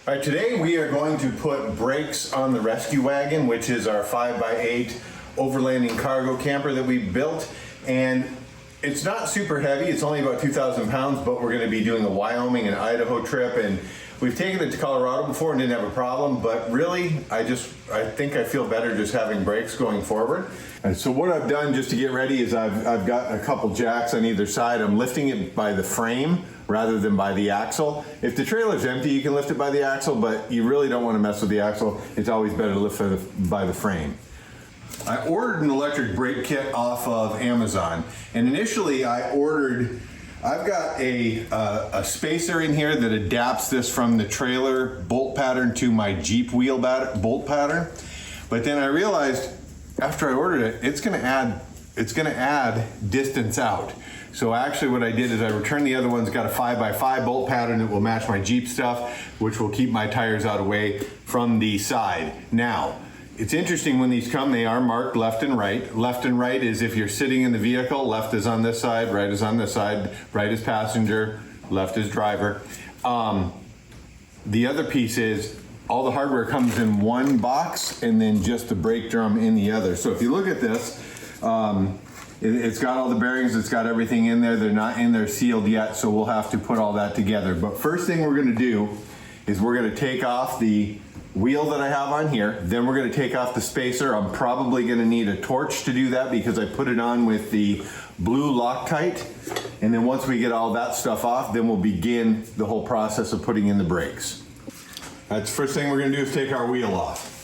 All right, today we are going to put brakes on the rescue wagon, which is our 5x8 overlanding cargo camper that we built. And it's not super heavy, it's only about 2,000 pounds, but we're gonna be doing a Wyoming and Idaho trip. And we've taken it to Colorado before and didn't have a problem, but really, I think I feel better just having brakes going forward. And so what I've done just to get ready is I've got a couple jacks on either side. I'm lifting it by the frame rather than by the axle. If the trailer's empty, you can lift it by the axle, but you really don't want to mess with the axle. It's always better to lift it by the frame. I ordered an electric brake kit off of Amazon, and initially I've got a spacer in here that adapts this from the trailer bolt pattern to my Jeep wheel bolt pattern. But then I realized after I ordered it, it's gonna add distance out. So actually what I did is I returned the other one's got a 5x5 bolt pattern that will match my Jeep stuff, which will keep my tires out away from the side. Now, it's interesting when these come, they are marked left and right. Left and right is if you're sitting in the vehicle, left is on this side, right is on this side, right is passenger, left is driver. The other piece is all the hardware comes in one box and then just the brake drum in the other. So if you look at this, it's got all the bearings, it's got everything in there. They're not in there sealed yet, so we'll have to put all that together. But first thing we're gonna do is we're gonna take off the wheel that I have on here. Then we're gonna take off the spacer. I'm probably gonna need a torch to do that because I put it on with the blue Loctite. And then once we get all that stuff off, then we'll begin the whole process of putting in the brakes. That's the first thing we're gonna do is take our wheel off.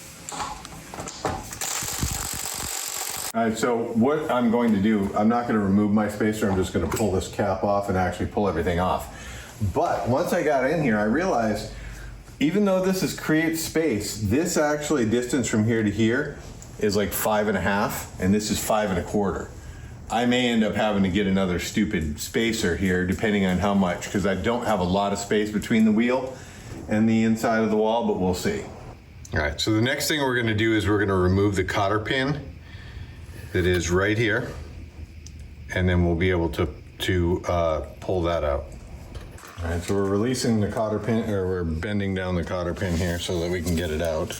All right, so what I'm going to do, I'm not gonna remove my spacer, I'm just gonna pull this cap off and actually pull everything off. But once I got in here, I realized, even though this creates space, this actually distance from here to here is like 5.5, and this is 5.25. I may end up having to get another stupid spacer here, depending on how much, because I don't have a lot of space between the wheel and the inside of the wall, but we'll see. All right, so the next thing we're gonna do is we're gonna remove the cotter pin that is right here, and then we'll be able to pull that out. All right, so we're releasing the cotter pin, or we're bending down the cotter pin here so that we can get it out.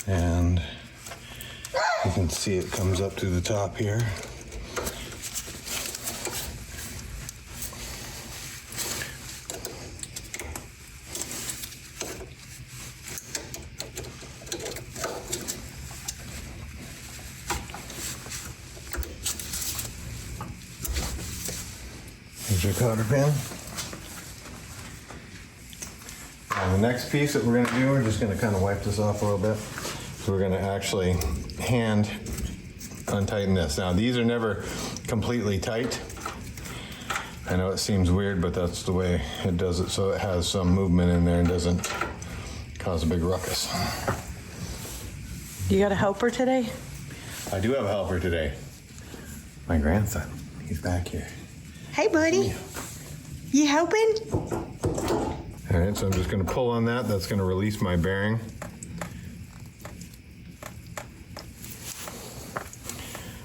And you can see it comes up to the top here. Here's your cotter pin. And the next piece that we're gonna do, we're just gonna kind of wipe this off a little bit. So we're gonna actually hand untighten this. Now these are never completely tight. I know it seems weird, but that's the way it does it, so it has some movement in there and doesn't cause a big ruckus. You got a helper today? I do have a helper today. My grandson, he's back here. Hey, buddy. You helping? All right, so I'm just gonna pull on that. That's gonna release my bearing.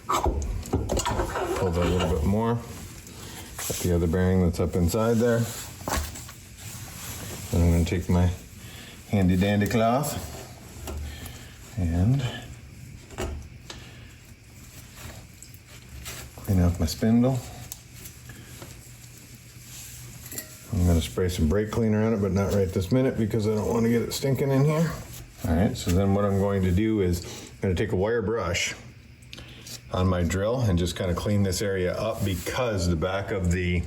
Pull that a little bit more. Got the other bearing that's up inside there. Then I'm gonna take my handy dandy cloth and clean off my spindle. I'm gonna spray some brake cleaner on it, but not right this minute because I don't want to get it stinking in here. All right, so then what I'm going to do is I'm gonna take a wire brush on my drill and just kind of clean this area up because the back of the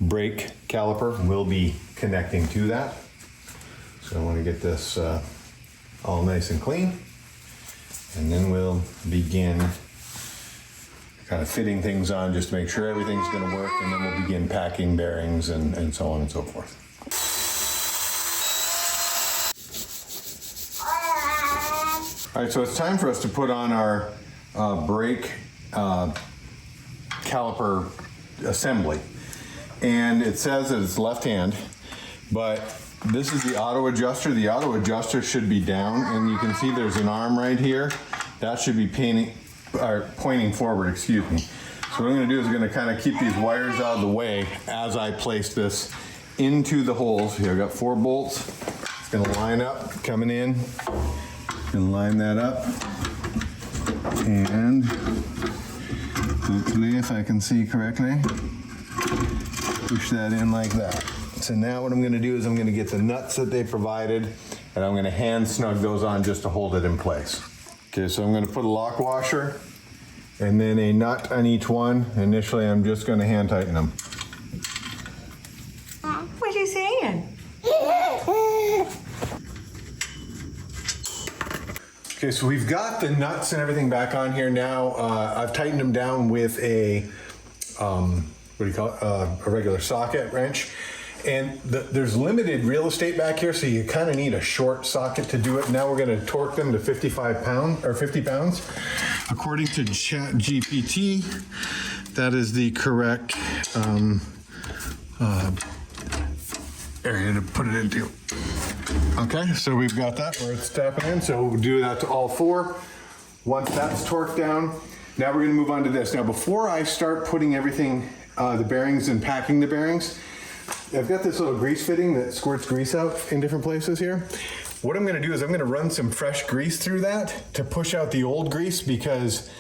brake caliper will be connecting to that. So I want to get this all nice and clean, and then we'll begin kind of fitting things on just to make sure everything's going to work, and then we'll begin packing bearings and so on and so forth. All right, so it's time for us to put on our brake caliper assembly. And it says that it's left hand, but this is the auto adjuster. The auto adjuster should be down, and you can see there's an arm right here. That should be pointing forward, excuse me. So what I'm gonna do is I'm gonna kind of keep these wires out of the way as I place this into the holes. Here, I've got 4 bolts. Gonna line up, coming in, and line that up. And hopefully, if I can see correctly, push that in like that. So now what I'm gonna do is I'm gonna get the nuts that they provided, and I'm gonna hand snug those on just to hold it in place. Okay, so I'm gonna put a lock washer and then a nut on each one. Initially, I'm just gonna hand tighten them. What are you saying? Okay, so we've got the nuts and everything back on here now. I've tightened them down with a, what do you call it, a regular socket wrench. And there's limited real estate back here, so you kind of need a short socket to do it. Now we're gonna torque them to 50 pounds. According to ChatGPT, that is the correct area to put it into. Okay, so we've got that where it's tapping in, so we'll do that to all four. Once that's torqued down, now we're gonna move on to this. Now, before I start putting everything, the bearings and packing the bearings, I've got this little grease fitting that squirts grease out in different places here. What I'm gonna do is I'm gonna run some fresh grease through that to push out the old grease, because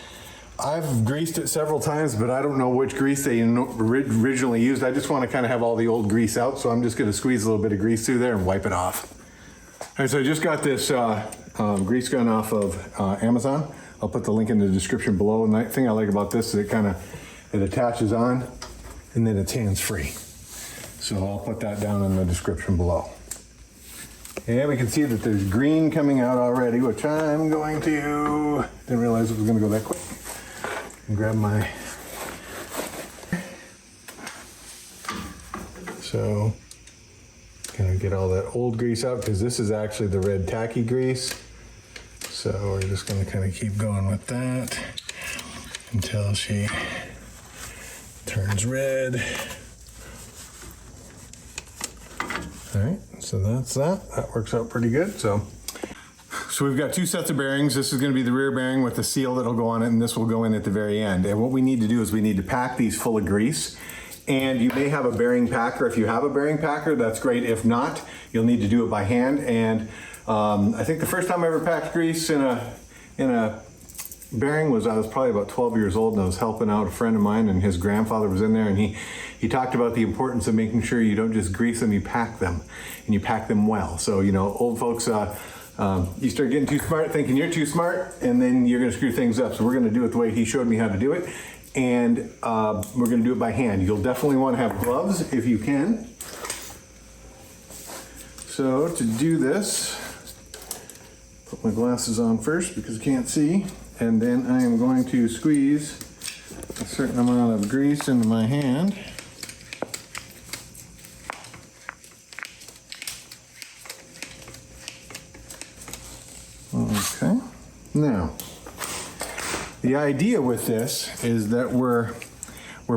I've greased it several times, but I don't know which grease they originally used. I just wanna kind of have all the old grease out, so I'm just gonna squeeze a little bit of grease through there and wipe it off. All right, so I just got this grease gun off of Amazon. I'll put the link in the description below. And the thing I like about this is it attaches on and then it's hands-free. So I'll put that down in the description below. And we can see that there's green coming out already, which I'm going to, didn't realize it was gonna go that quick. And grab my, so, gonna get all that old grease out, because this is actually the red tacky grease. So we're just gonna kind of keep going with that until she turns red. All right, so that's that. That works out pretty good. So we've got two sets of bearings. This is gonna be the rear bearing with the seal that'll go on it, and this will go in at the very end. And what we need to do is we need to pack these full of grease. And you may have a bearing packer. If you have a bearing packer, that's great. If not, you'll need to do it by hand. And I think the first time I ever packed grease in a bearing was I was probably about 12 years old, and I was helping out a friend of mine, and his grandfather was in there, and he talked about the importance of making sure you don't just grease them, you pack them, and you pack them well. So, you know, old folks, you start getting too smart, thinking you're too smart, and then you're gonna screw things up. So we're gonna do it the way he showed me how to do it. And we're gonna do it by hand. You'll definitely wanna have gloves if you can. So to do this, put my glasses on first because I can't see. And then I am going to squeeze a certain amount of grease into my hand. Okay, now, the idea with this is that we're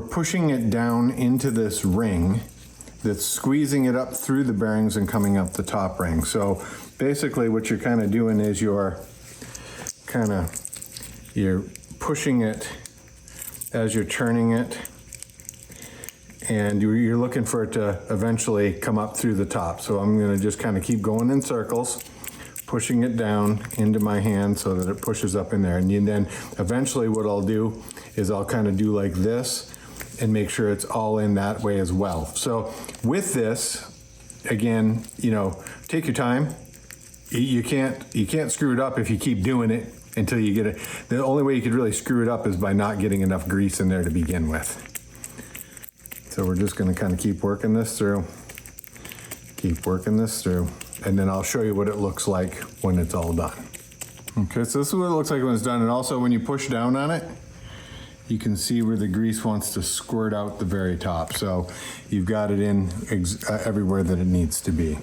pushing it down into this ring that's squeezing it up through the bearings and coming up the top ring. So basically what you're kind of doing is you're pushing it as you're turning it, and you're looking for it to eventually come up through the top. So I'm gonna just kind of keep going in circles, pushing it down into my hand so that it pushes up in there. And then eventually what I'll do is I'll kind of do like this and make sure it's all in that way as well. So with this, again, you know, take your time. You can't screw it up if you keep doing it until you get it. The only way you could really screw it up is by not getting enough grease in there to begin with. So we're just gonna kind of keep working this through, and then I'll show you what it looks like when it's all done. Okay, so this is what it looks like when it's done. And also when you push down on it, you can see where the grease wants to squirt out the very top. So you've got it in everywhere that it needs to be.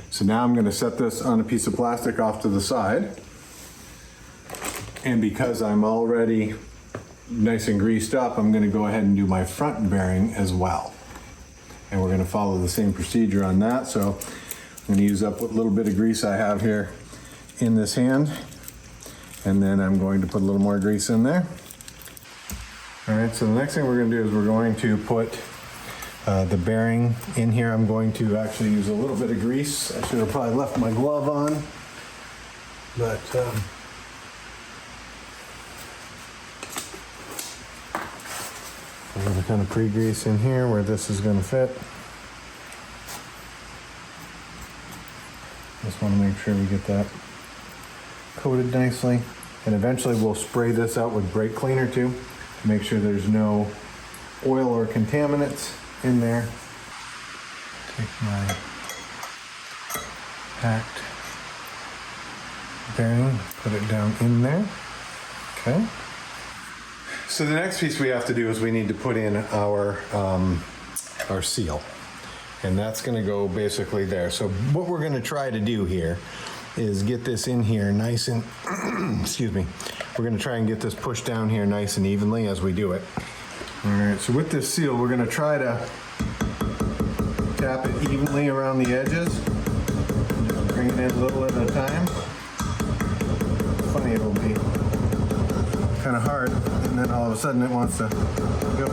So now I'm gonna set this on a piece of plastic off to the side. And because I'm already nice and greased up, I'm gonna go ahead and do my front bearing as well. And we're gonna follow the same procedure on that. So I'm gonna use up what little bit of grease I have here in this hand. And then I'm going to put a little more grease in there. All right, so the next thing we're gonna do is we're going to put the bearing in here. I'm going to actually use a little bit of grease. I should have probably left my glove on, but I'm going to kind of pre-grease in here where this is going to fit. Just want to make sure we get that coated nicely. And eventually we'll spray this out with brake cleaner too, to make sure there's no oil or contaminants in there. Take my packed bearing, put it down in there. Okay. So the next piece we have to do is we need to put in our seal. And that's gonna go basically there. So what we're gonna try to do here is get this in here nice and, excuse me, we're gonna try and get this pushed down here nice and evenly as we do it. All right, so with this seal, we're gonna try to tap it evenly around the edges. Just bring it in a little at a time. Funny, it'll be kind of hard, and then all of a sudden it wants to go.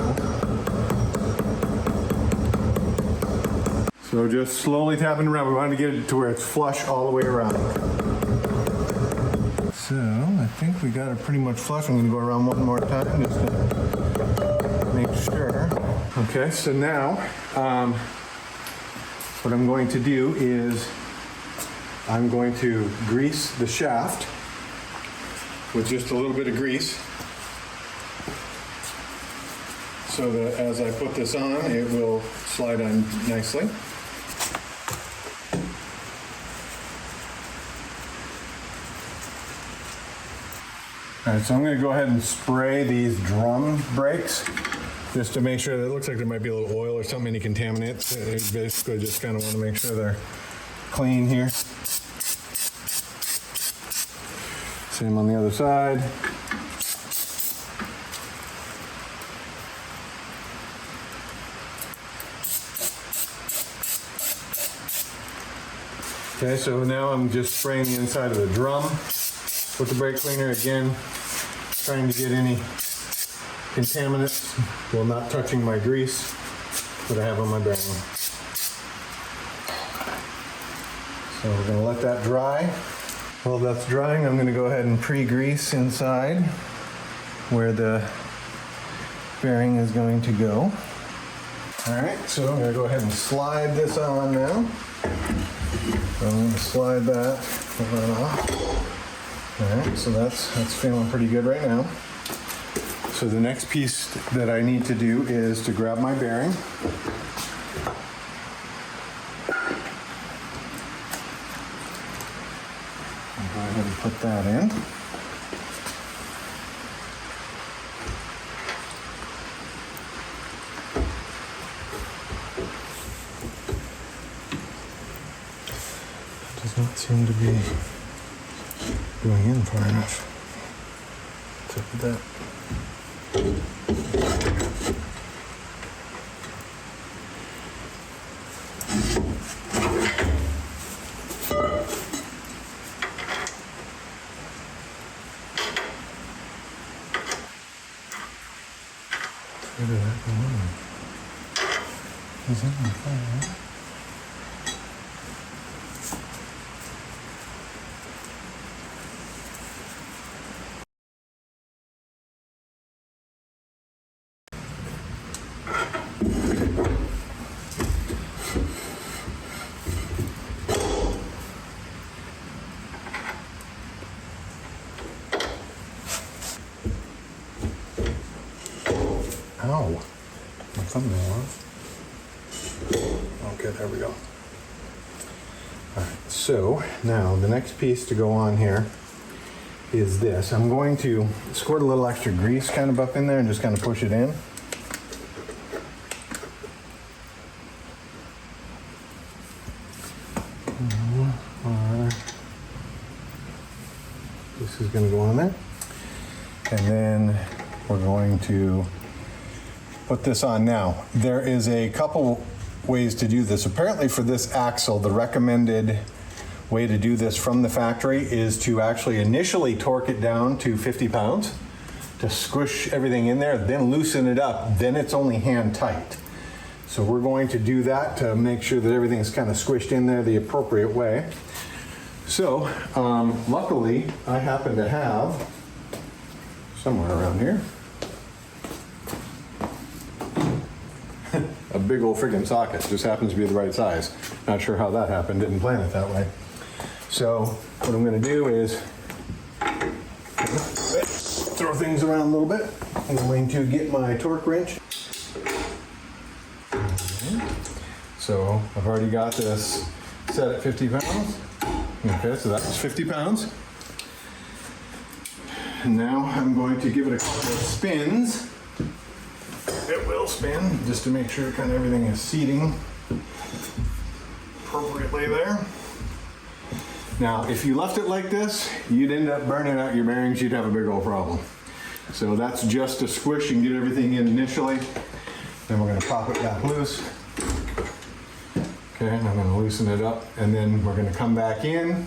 So just slowly tapping around. We want to get it to where it's flush all the way around. So I think we got it pretty much flush. I'm going to go around one more time just to make sure. Okay, so now what I'm going to do is I'm going to grease the shaft with just a little bit of grease, so that as I put this on, it will slide on nicely. All right, so I'm going to go ahead and spray these drum brakes just to make sure that it looks like there might be a little oil or something, any contaminants. Basically just kind of want to make sure they're clean here. Same on the other side. Okay, so now I'm just spraying the inside of the drum with the brake cleaner again, trying to get any contaminants while not touching my grease that I have on my bearing. So we're going to let that dry. While that's drying, I'm going to go ahead and pre-grease inside where the bearing is going to go. All right, so I'm going to go ahead and slide this on now. So I'm going to slide that right off. All right, so that's feeling pretty good right now. So the next piece that I need to do is to grab my bearing. I'll go ahead and put that in. It does not seem to be going in far enough. What's up with that? Where did that go on? Is that on fire? Ow, my thumbnail on. Okay, there we go. All right, so now the next piece to go on here is this. I'm going to squirt a little extra grease kind of up in there and just kind of push it in. This is going to go on there. And then we're going to put this on. Now, there is a couple ways to do this. Apparently for this axle, the recommended way to do this from the factory is to actually initially torque it down to 50 pounds to squish everything in there, then loosen it up. Then it's only hand tight. So we're going to do that to make sure that everything's kind of squished in there the appropriate way. So luckily, I happen to have, somewhere around here, a big old friggin' socket. Just happens to be the right size. Not sure how that happened, didn't plan it that way. So what I'm gonna do is throw things around a little bit. I'm going to get my torque wrench. So I've already got this set at 50 pounds. Okay, so that's 50 pounds. And now I'm going to give it a couple of spins. It will spin, just to make sure kind of everything is seating appropriately there. Now, if you left it like this, you'd end up burning out your bearings, you'd have a big old problem. So that's just to squish and get everything in initially. Then we're gonna pop it back loose. Okay, and I'm gonna loosen it up, and then we're gonna come back in,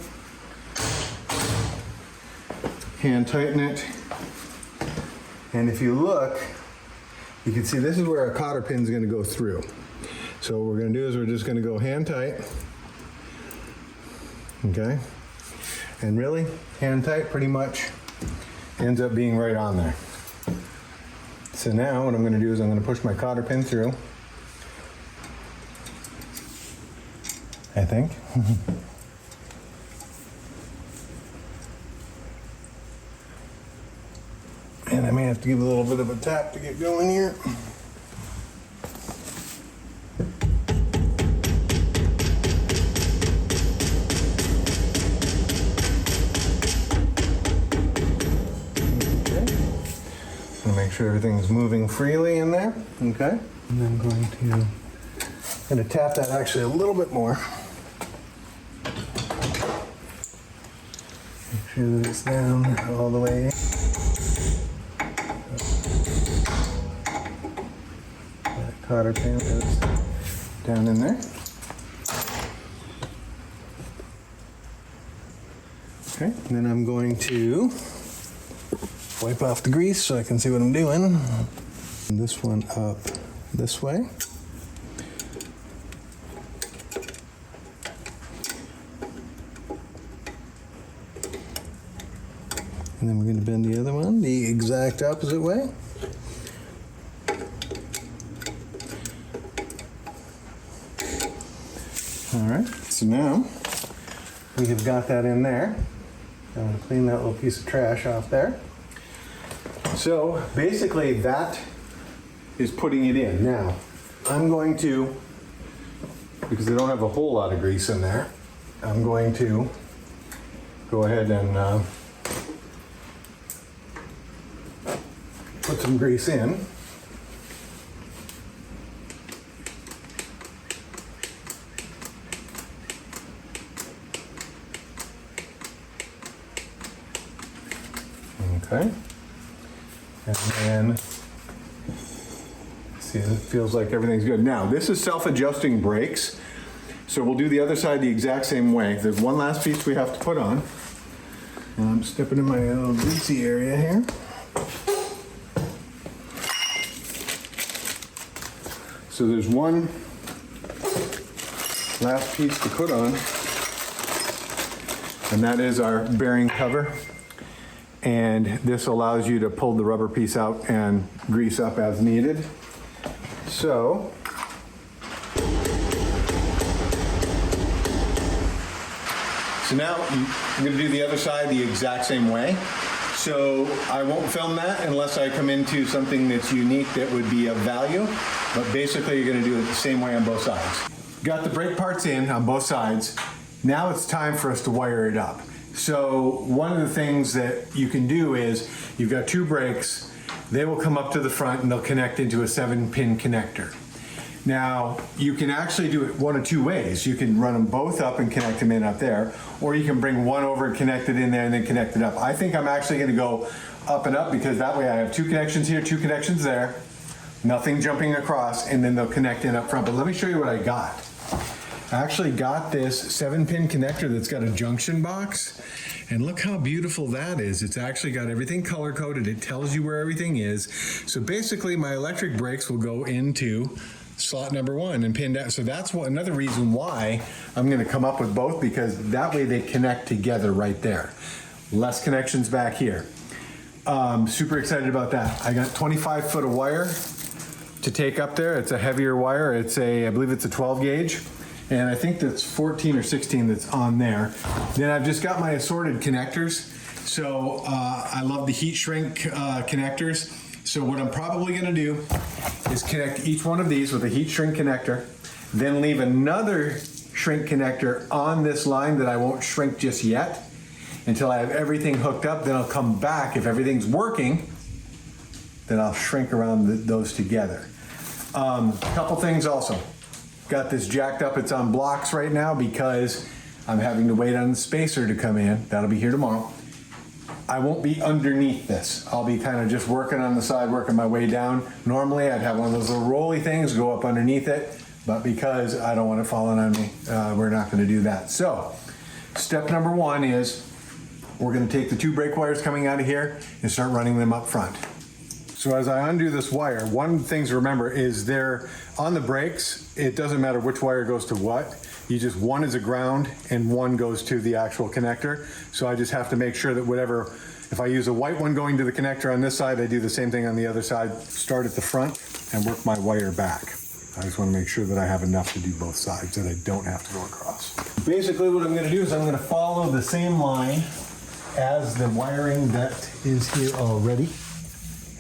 hand tighten it. And if you look, you can see this is where our cotter pin's gonna go through. So what we're gonna do is we're just gonna go hand tight. Okay? And really, hand tight pretty much ends up being right on there. So now what I'm gonna do is I'm gonna push my cotter pin through. I think. And I may have to give it a little bit of a tap to get going here. Okay. Make sure everything's moving freely in there. Okay. And I'm going to tap that actually a little bit more. Make sure that it's down all the way in. That cotter pin is down in there. Okay, and then I'm going to wipe off the grease so I can see what I'm doing. And this one up this way. And then we're going to bend the other one the exact opposite way. All right, so now we have got that in there. I'm going to clean that little piece of trash off there. So basically that is putting it in. Now, I'm going to, because I don't have a whole lot of grease in there, I'm going to go ahead and put some grease in. Okay. And then, see, it feels like everything's good. Now, this is self-adjusting brakes. So we'll do the other side the exact same way. There's one last piece we have to put on. And I'm stepping in my little greasy area here. So there's one last piece to put on, and that is our bearing cover. And this allows you to pull the rubber piece out and grease up as needed. So, now I'm going to do the other side the exact same way. So I won't film that unless I come into something that's unique that would be of value. But basically you're going to do it the same way on both sides. Got the brake parts in on both sides. Now it's time for us to wire it up. So one of the things that you can do is you've got two brakes. They will come up to the front and they'll connect into a 7-pin connector. Now, you can actually do it one of two ways. You can run them both up and connect them in up there, or you can bring one over and connect it in there and then connect it up. I think I'm actually going to go up and up because that way I have two connections here, two connections there, nothing jumping across, and then they'll connect in up front. But let me show you what I got. I actually got this 7-pin connector that's got a junction box, and look how beautiful that is. It's actually got everything color coded. It tells you where everything is. So basically my electric brakes will go into slot number 1 and pinned out. So that's another reason why I'm going to come up with both, because that way they connect together right there. Less connections back here. Super excited about that. I got 25 foot of wire to take up there. It's a heavier wire. I believe it's a 12 gauge. And I think that's 14 or 16 that's on there. Then I've just got my assorted connectors. So I love the heat shrink connectors. So what I'm probably gonna do is connect each one of these with a heat shrink connector, then leave another shrink connector on this line that I won't shrink just yet until I have everything hooked up. Then I'll come back. If everything's working, then I'll shrink around those together. Couple things also. Got this jacked up. It's on blocks right now because I'm having to wait on the spacer to come in. That'll be here tomorrow. I won't be underneath this. I'll be kind of just working on the side, working my way down. Normally I'd have one of those little rolly things, go up underneath it, but because I don't want it falling on me, we're not gonna do that. So, step number 1 is we're gonna take the 2 brake wires coming out of here and start running them up front. So as I undo this wire, one of the things to remember is they're on the brakes, it doesn't matter which wire goes to what. One is a ground and one goes to the actual connector. So I just have to make sure that if I use a white one going to the connector on this side, I do the same thing on the other side, start at the front and work my wire back. I just want to make sure that I have enough to do both sides, that I don't have to go across. Basically what I'm going to do is I'm going to follow the same line as the wiring that is here already.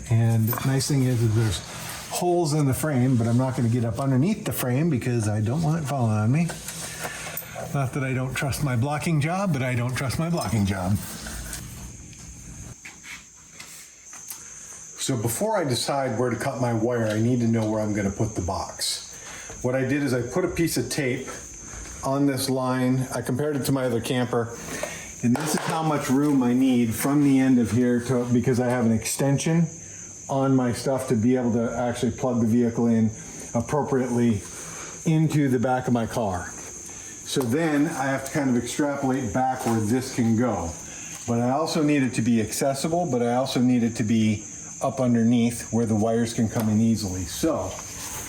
And the nice thing is there's holes in the frame, but I'm not going to get up underneath the frame because I don't want it falling on me. Not that I don't trust my blocking job, but I don't trust my blocking job. So before I decide where to cut my wire, I need to know where I'm going to put the box. What I did is I put a piece of tape on this line. I compared it to my other camper, and this is how much room I need from the end of here because I have an extension on my stuff to be able to actually plug the vehicle in appropriately into the back of my car. So then I have to kind of extrapolate back where this can go. But I also need it to be accessible, but I also need it to be up underneath where the wires can come in easily. So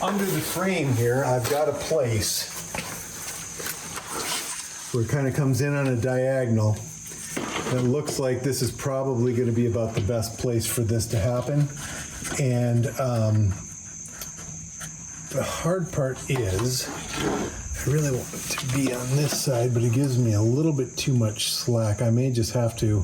under the frame here, I've got a place where it kind of comes in on a diagonal. It looks like this is probably going to be about the best place for this to happen. And the hard part is, I really want it to be on this side, but it gives me a little bit too much slack. I may just have to,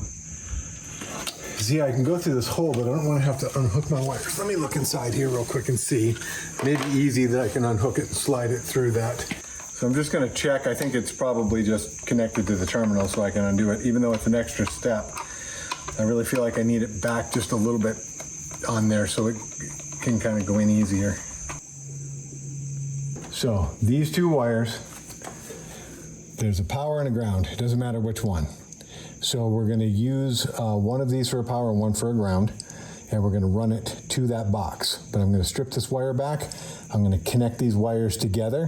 see, I can go through this hole, but I don't want to have to unhook my wires. Let me look inside here real quick and see. Maybe easy that I can unhook it and slide it through that. So I'm just going to check. I think it's probably just connected to the terminal so I can undo it, even though it's an extra step. I really feel like I need it back just a little bit on there so it can kind of go in easier. So these 2 wires, there's a power and a ground. It doesn't matter which one. So we're going to use one of these for a power and one for a ground, and we're going to run it to that box. But I'm going to strip this wire back. I'm going to connect these wires together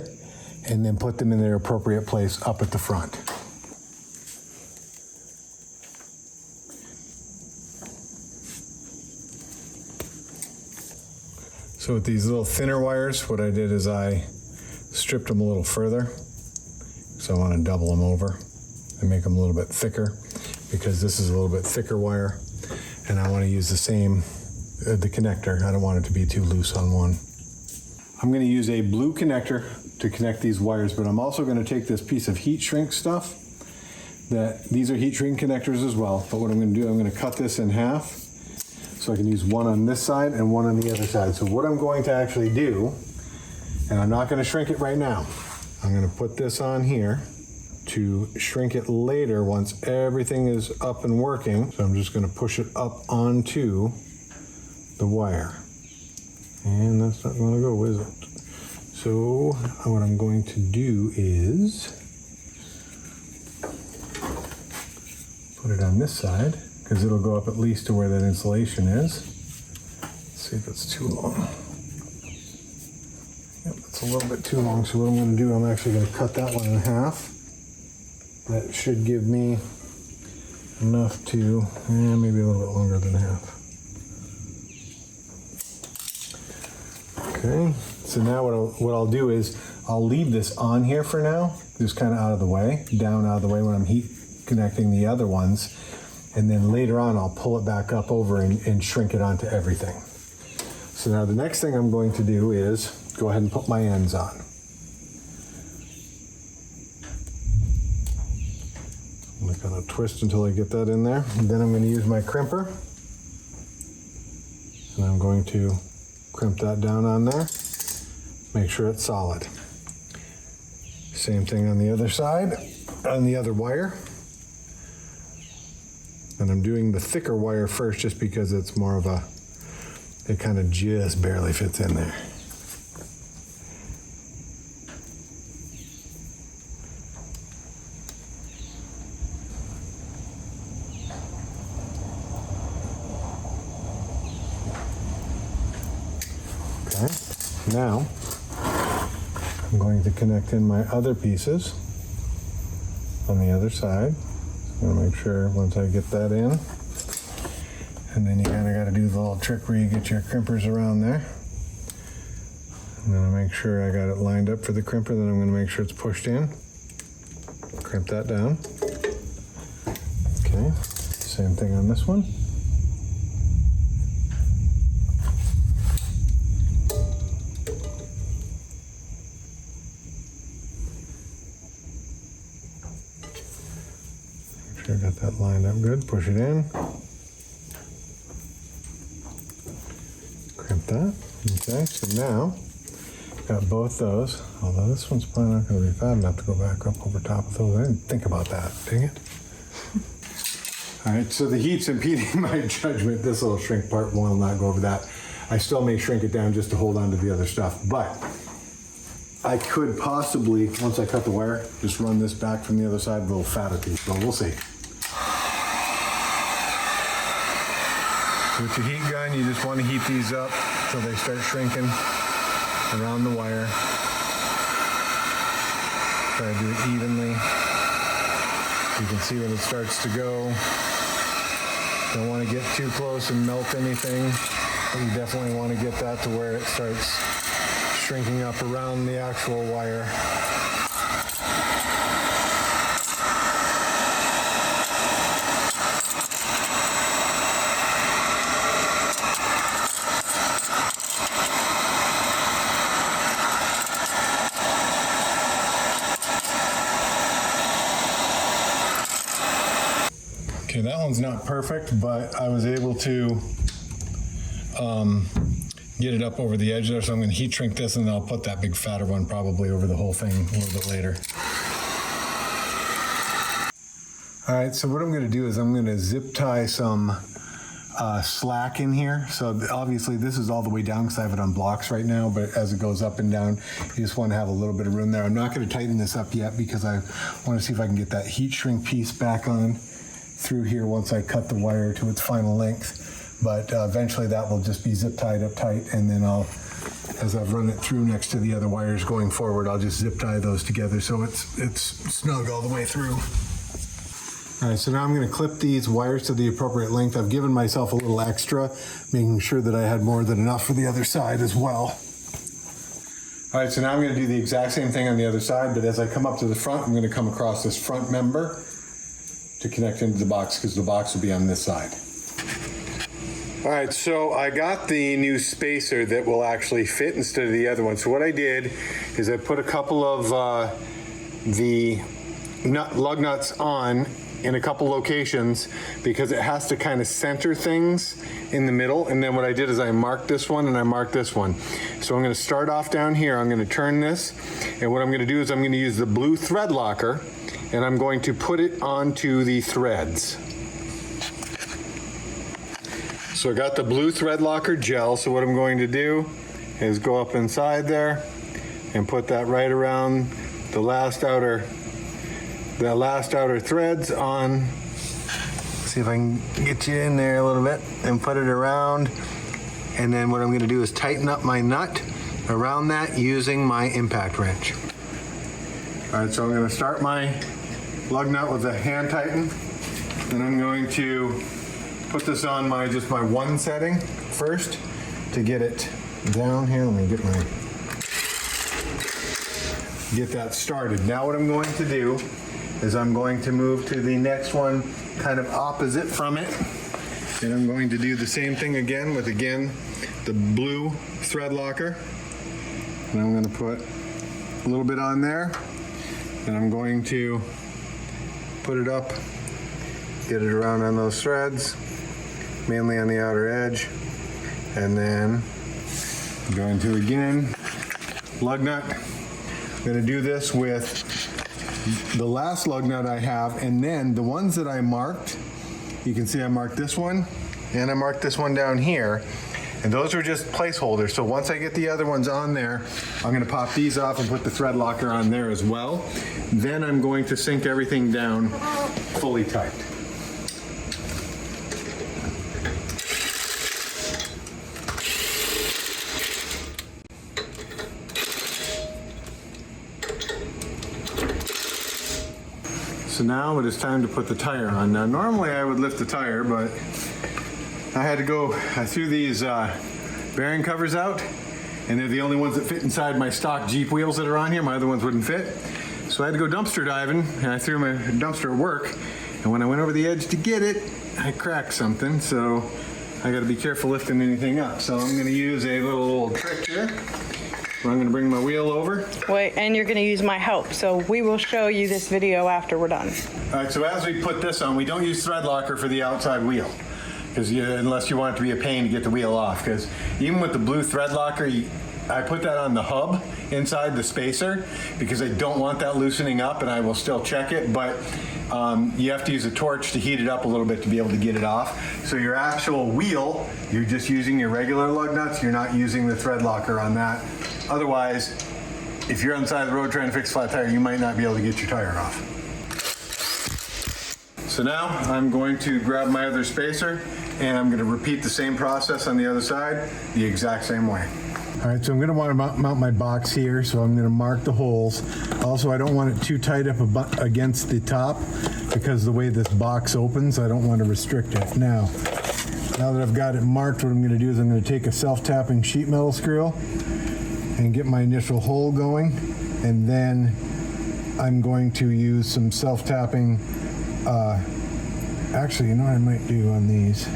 and then put them in their appropriate place up at the front. So with these little thinner wires, what I did is I stripped them a little further. So I want to double them over and make them a little bit thicker because this is a little bit thicker wire and I want to use the same, the connector. I don't want it to be too loose on one. I'm going to use a blue connector to connect these wires, but I'm also going to take this piece of heat shrink stuff. These are heat shrink connectors as well, but what I'm going to do, I'm going to cut this in half so I can use one on this side and one on the other side. So what I'm going to actually do, and I'm not going to shrink it right now, I'm going to put this on here to shrink it later once everything is up and working. So I'm just going to push it up onto the wire. And that's not going to go, is it? So what I'm going to do is put it on this side because it'll go up at least to where that insulation is. Let's see if it's too long. Yep, it's a little bit too long. So what I'm going to do, I'm actually going to cut that one in half. That should give me enough to, maybe a little bit longer than half. Okay, so now what I'll do is I'll leave this on here for now, just kind of out of the way, down out of the way when I'm heat connecting the other ones. And then later on, I'll pull it back up over and shrink it onto everything. So now the next thing I'm going to do is go ahead and put my ends on. I'm just gonna twist until I get that in there. And then I'm gonna use my crimper. And I'm going to crimp that down on there. Make sure it's solid. Same thing on the other side, on the other wire. And I'm doing the thicker wire first just because it's more of a, it kind of just barely fits in there. Okay, now I'm going to connect in my other pieces on the other side. I'm gonna make sure once I get that in, and then you kind of got to do the little trick where you get your crimpers around there. I'm gonna make sure I got it lined up for the crimper, then I'm gonna make sure it's pushed in. Crimp that down. Okay, same thing on this one. I got that lined up good. Push it in. Crimp that. Okay, so now got both those. Although this one's probably not going to be fat enough to go back up over top of those. I didn't think about that. Dang it. All right, so the heat's impeding my judgment. This little shrink part will not go over that. I still may shrink it down just to hold on to the other stuff, but I could possibly, once I cut the wire, just run this back from the other side, a little fatter piece, but we'll see. With your heat gun, you just want to heat these up till they start shrinking around the wire. Try to do it evenly. You can see when it starts to go. Don't want to get too close and melt anything, but you definitely want to get that to where it starts shrinking up around the actual wire. Okay, that one's not perfect, but I was able to get it up over the edge there, so I'm going to heat shrink this and then I'll put that big fatter one probably over the whole thing a little bit later. All right, so what I'm going to do is I'm going to zip tie some slack in here. So obviously this is all the way down because I have it on blocks right now, but as it goes up and down, you just want to have a little bit of room there. I'm not going to tighten this up yet because I want to see if I can get that heat shrink piece back on through here once I cut the wire to its final length. But eventually that will just be zip tied up tight, and then I'll, as I've run it through next to the other wires going forward, I'll just zip tie those together so it's snug all the way through. All right, so now I'm going to clip these wires to the appropriate length. I've given myself a little extra, making sure that I had more than enough for the other side as well. All right, so now I'm going to do the exact same thing on the other side, but as I come up to the front, I'm going to come across this front member to connect into the box because the box will be on this side. All right, so I got the new spacer that will actually fit instead of the other one. So what I did is I put a couple of the lug nuts on in a couple locations because it has to kind of center things in the middle. And then what I did is I marked this one and I marked this one. So I'm going to start off down here. I'm going to turn this, and what I'm going to do is I'm going to use the blue thread locker, and I'm going to put it onto the threads. So I got the blue thread locker gel, so what I'm going to do is go up inside there and put that right around the last outer threads on. See if I can get you in there a little bit and put it around. And then what I'm going to do is tighten up my nut around that using my impact wrench. All right, so I'm going to start my lug nut with a hand tighten. Then I'm going to put this on my one setting first to get it down here. Let me get that started. Now what I'm going to do is I'm going to move to the next one kind of opposite from it. And I'm going to do the same thing again with, the blue thread locker. And I'm going to put a little bit on there. And I'm going to put it up, get it around on those threads, mainly on the outer edge. And then I'm going to, again, lug nut. I'm going to do this with the last lug nut I have, and then the ones that I marked, you can see I marked this one, and I marked this one down here, and those are just placeholders. So once I get the other ones on there, I'm going to pop these off and put the thread locker on there as well. Then I'm going to sink everything down fully tight. So now it is time to put the tire on. Now normally I would lift the tire, but I threw these bearing covers out, and they're the only ones that fit inside my stock Jeep wheels that are on here. My other ones wouldn't fit. So I had to go dumpster diving, and I threw my dumpster at work, and when I went over the edge to get it, I cracked something, so I gotta be careful lifting anything up. So I'm gonna use a little trick here. I'm going to bring my wheel over. Wait, and you're going to use my help, so we will show you this video after we're done. All right, so as we put this on, we don't use thread locker for the outside wheel, because unless you want it to be a pain to get the wheel off, because even with the blue thread locker, I put that on the hub inside the spacer because I don't want that loosening up, and I will still check it, but you have to use a torch to heat it up a little bit to be able to get it off. So your actual wheel, you're just using your regular lug nuts, you're not using the thread locker on that. Otherwise, if you're on the side of the road trying to fix a flat tire, you might not be able to get your tire off. So now I'm going to grab my other spacer, and I'm going to repeat the same process on the other side the exact same way. All right, so I'm going to want to mount my box here, so I'm going to mark the holes. Also, I don't want it too tight up against the top because the way this box opens, I don't want to restrict it. Now that I've got it marked, what I'm going to do is I'm going to take a self-tapping sheet metal screw and get my initial hole going, and then I'm going to use some self-tapping. Actually, you know what I might do on these? I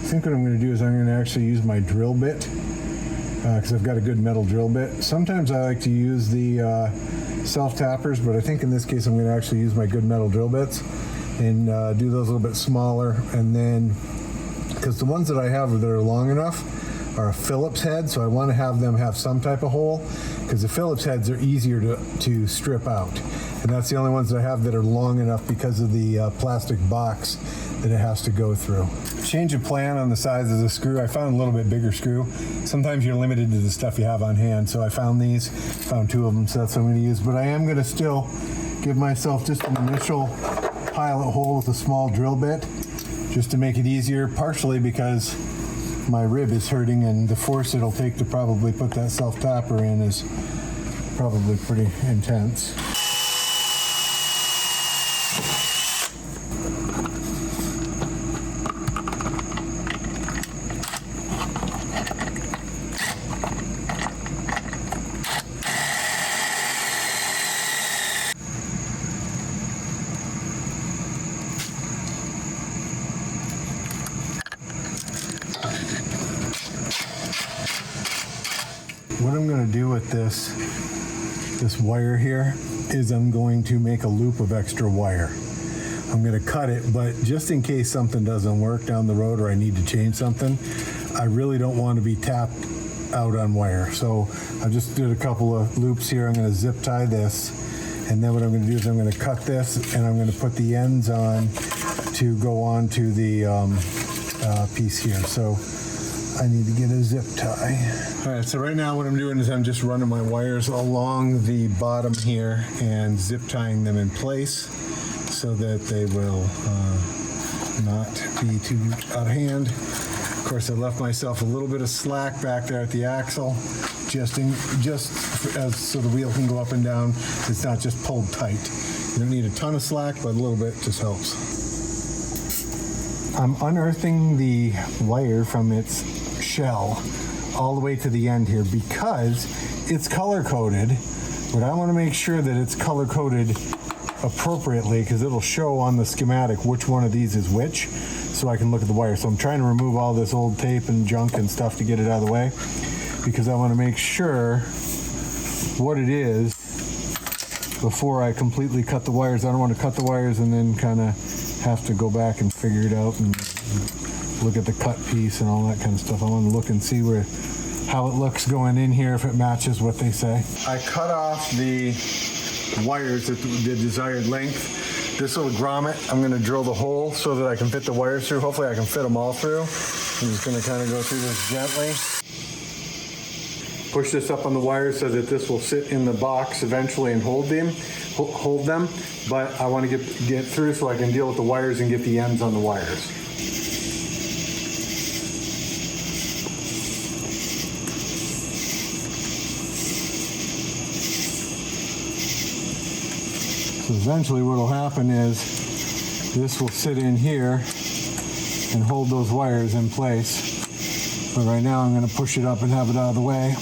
think what I'm going to do is I'm going to actually use my drill bit, because I've got a good metal drill bit. Sometimes I like to use the self-tappers, but I think in this case I'm going to actually use my good metal drill bits and do those a little bit smaller. And then, because the ones that I have that are long enough are a Phillips head, so I want to have them have some type of hole, because the Phillips heads are easier to strip out. And that's the only ones that I have that are long enough because of the plastic box that it has to go through. Change of plan on the size of the screw. I found a little bit bigger screw. Sometimes you're limited to the stuff you have on hand, so I found these, found two of them, so that's what I'm going to use. But I am going to still give myself just an initial pilot hole with a small drill bit, just to make it easier, partially because my rib is hurting, and the force it'll take to probably put that self-tapper in is probably pretty intense. What I'm going to do with this wire here is I'm going to make a loop of extra wire. I'm going to cut it, but just in case something doesn't work down the road or I need to change something, I really don't want to be tapped out on wire. So I just did a couple of loops here. I'm going to zip tie this, and then what I'm going to do is I'm going to cut this, and I'm going to put the ends on to go on to the piece here. So I need to get a zip tie. All right, so right now what I'm doing is I'm just running my wires along the bottom here and zip tying them in place so that they will not be too out of hand. Of course, I left myself a little bit of slack back there at the axle, just so the wheel can go up and down. It's not just pulled tight. You don't need a ton of slack, but a little bit just helps. I'm unearthing the wire from its shell all the way to the end here because it's color coded, but I want to make sure that it's color coded appropriately because it'll show on the schematic which one of these is which, so I can look at the wire. So I'm trying to remove all this old tape and junk and stuff to get it out of the way because I want to make sure what it is before I completely cut the wires. I don't want to cut the wires and then kind of have to go back and figure it out and look at the cut piece and all that kind of stuff. I want to look and see how it looks going in here, if it matches what they say. I cut off the wires at the desired length. This little grommet, I'm going to drill the hole so that I can fit the wires through. Hopefully I can fit them all through. I'm just going to kind of go through this gently. Push this up on the wires so that this will sit in the box eventually and hold them. But I want to get through so I can deal with the wires and get the ends on the wires. So eventually what will happen is this will sit in here and hold those wires in place. But right now I'm going to push it up and have it out of the way.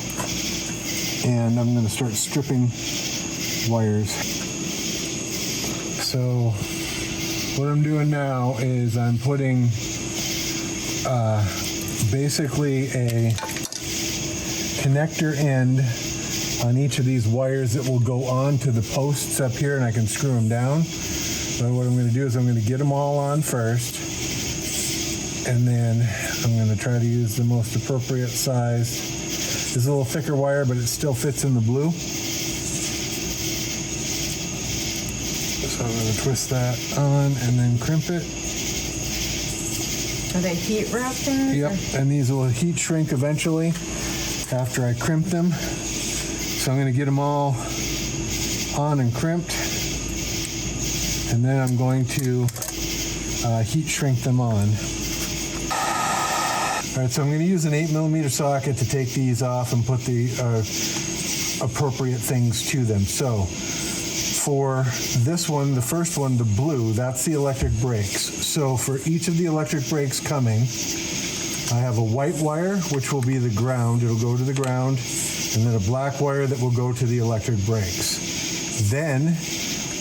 And I'm going to start stripping wires. So what I'm doing now is I'm putting basically a connector end on each of these wires that will go on to the posts up here, and I can screw them down. But what I'm going to do is I'm going to get them all on first, and then I'm going to try to use the most appropriate size. This is a little thicker wire, but it still fits in the blue. So I'm going to twist that on and then crimp it. Are they heat wrapped in? Yep, and these will heat shrink eventually after I crimp them. So I'm going to get them all on and crimped, and then I'm going to heat shrink them on. All right, so I'm going to use an 8mm socket to take these off and put the appropriate things to them. So for this one, the first one, the blue, that's the electric brakes. So for each of the electric brakes coming, I have a white wire, which will be the ground. It'll go to the ground. And then a black wire that will go to the electric brakes. Then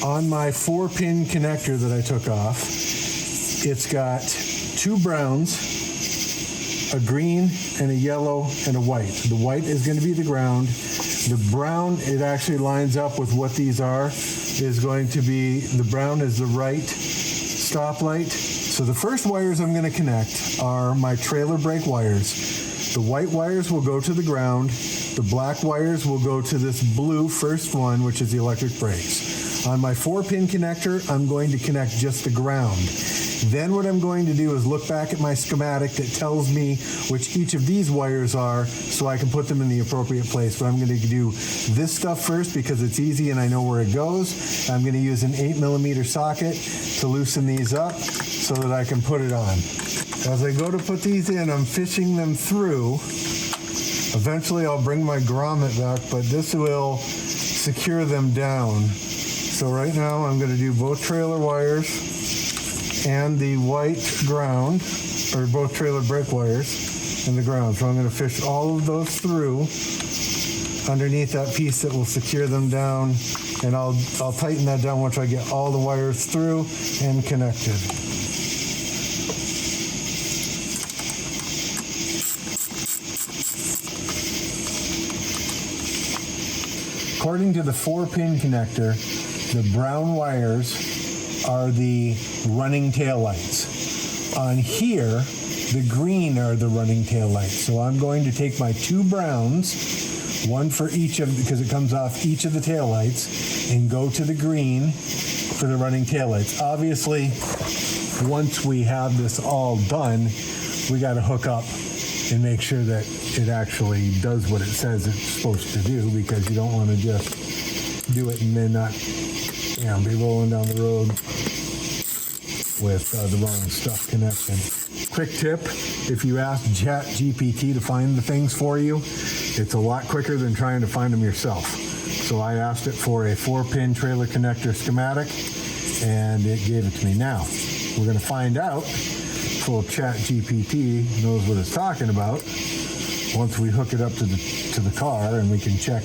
on my 4-pin connector that I took off, it's got 2 browns, a green and a yellow and a white. The white is going to be the ground. The brown, it actually lines up with what these are, is going to be, the brown is the right stoplight. So the first wires I'm going to connect are my trailer brake wires. The white wires will go to the ground. The black wires will go to this blue first one, which is the electric brakes. On my 4-pin connector, I'm going to connect just the ground. Then what I'm going to do is look back at my schematic that tells me which each of these wires are so I can put them in the appropriate place. But I'm going to do this stuff first because it's easy and I know where it goes. I'm going to use an 8mm socket to loosen these up so that I can put it on. As I go to put these in, I'm fishing them through. Eventually I'll bring my grommet back, but this will secure them down. So right now I'm going to do both trailer wires and the white ground, or both trailer brake wires and the ground. So I'm going to fish all of those through underneath that piece that will secure them down, and I'll tighten that down once I get all the wires through and connected. According to the 4-pin connector, the brown wires are the running taillights. On here, the green are the running taillights. So I'm going to take my 2 browns, one for each of, because it comes off each of the taillights, and go to the green for the running taillights. Obviously, once we have this all done, we got to hook up and make sure that it actually does what it says it's supposed to do, because you don't want to just do it and then not, be rolling down the road with the wrong stuff connected. Quick tip, if you ask ChatGPT to find the things for you, it's a lot quicker than trying to find them yourself. So I asked it for a 4-pin trailer connector schematic, and it gave it to me. Now, we're going to find out if ChatGPT knows what it's talking about once we hook it up to the car and we can check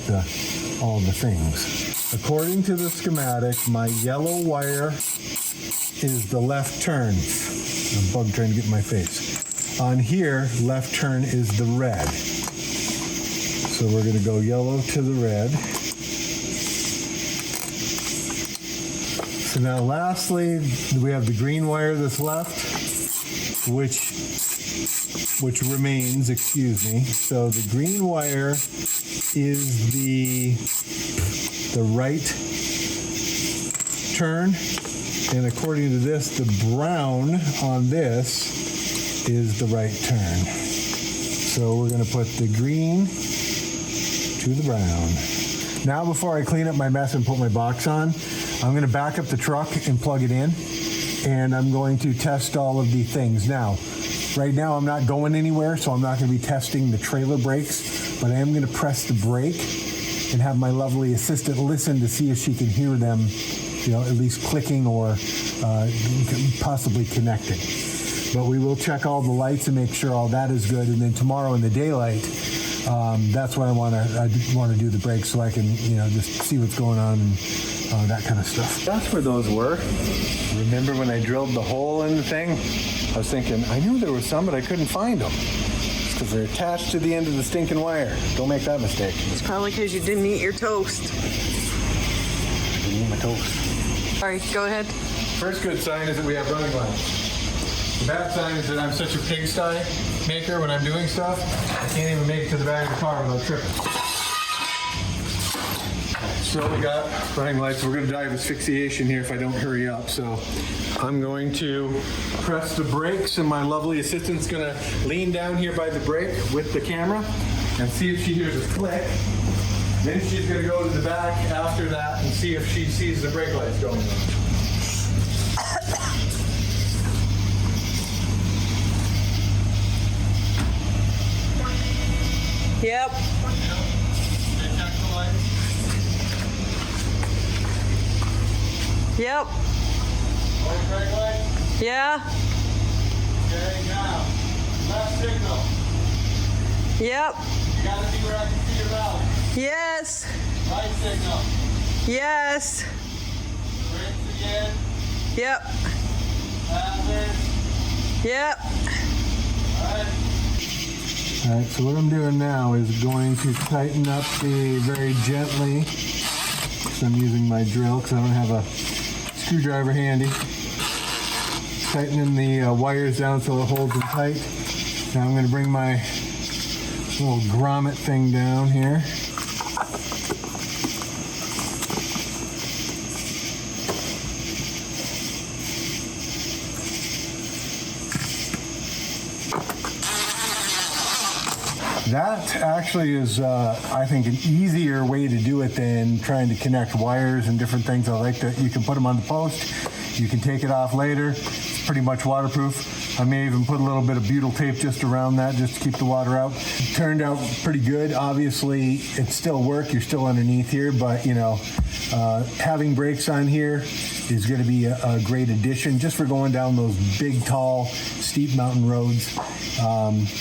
all the things. According to the schematic, my yellow wire is the left turn. A bug trying to get in my face. On here, left turn is the red. So we're going to go yellow to the red. So now lastly, we have the green wire that's left, which remains, excuse me. So the green wire is the right turn, and according to this, the brown on this is the right turn. So we're going to put the green to the brown. Now before I clean up my mess and put my box on, I'm going to back up the truck and plug it in, and I'm going to test all of the things. Now, right now I'm not going anywhere, so I'm not going to be testing the trailer brakes, but I am going to press the brake and have my lovely assistant listen to see if she can hear them, you know, at least clicking or possibly connecting. But we will check all the lights and make sure all that is good, and then tomorrow in the daylight, that's when I want to do the brakes so I can, you know, just see what's going on and that kind of stuff. That's where those were. Remember when I drilled the hole in the thing? I was thinking, I knew there was some, but I couldn't find them. It's because they're attached to the end of the stinking wire. Don't make that mistake. It's probably because you didn't eat your toast. I didn't eat my toast. All right, go ahead. First good sign is that we have running lights. The bad sign is that I'm such a pigsty maker when I'm doing stuff, I can't even make it to the back of the car without tripping. So we got running lights. We're going to die of asphyxiation here if I don't hurry up. So I'm going to press the brakes, and my lovely assistant's going to lean down here by the brake with the camera and see if she hears a click. Then she's going to go to the back after that and see if she sees the brake lights going on. Yep. Yep. Yeah. Okay, now, left signal. Yep. You gotta be where I can see your valve. Yes. Right signal. Yes. Brakes again. Yep. Hazard. Yep. All right, so what I'm doing now is going to tighten up very gently, because I'm using my drill because I don't have a screwdriver handy. Tightening the wires down so it holds them tight. Now I'm going to bring my little grommet thing down here. That actually is, I think, an easier way to do it than trying to connect wires and different things. I like that you can put them on the post. You can take it off later. It's pretty much waterproof. I may even put a little bit of butyl tape just around that just to keep the water out. It turned out pretty good. Obviously, it still works. You're still underneath here, but, you know, having brakes on here is going to be a great addition just for going down those big, tall, steep mountain roads.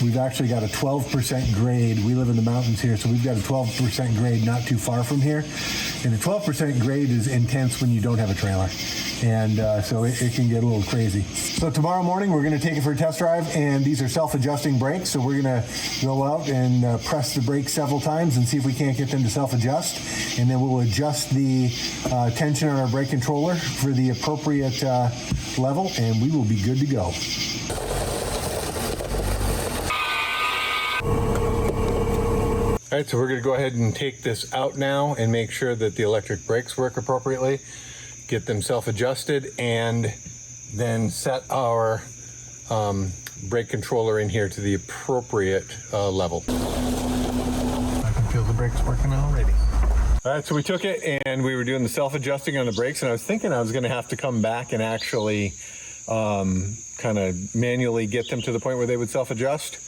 We've actually got a 12% grade. We live in the mountains here, so we've got a 12% grade not too far from here. And the 12% grade is intense when you don't have a trailer. And so it can get a little crazy. So tomorrow morning, we're going to take it for a test drive, and these are self-adjusting brakes. So we're going to go out and press the brakes several times and see if we can't get them to self-adjust. And then we'll adjust the tension on our brake controller for the appropriate level, and we will be good to go. All right, so we're going to go ahead and take this out now and make sure that the electric brakes work appropriately, get them self-adjusted, and then set our brake controller in here to the appropriate level. I can feel the brakes working already. All right, so we took it and we were doing the self-adjusting on the brakes, and I was thinking I was going to have to come back and actually kind of manually get them to the point where they would self-adjust.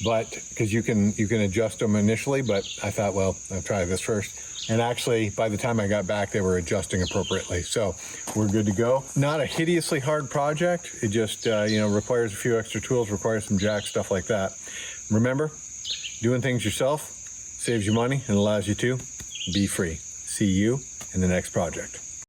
But because you can adjust them initially, but I thought, well, I'll try this first. And actually, by the time I got back, they were adjusting appropriately. So we're good to go. Not a hideously hard project. It just, requires a few extra tools, requires some jacks, stuff like that. Remember, Doing things yourself saves you money and allows you to be free. See you in the next project.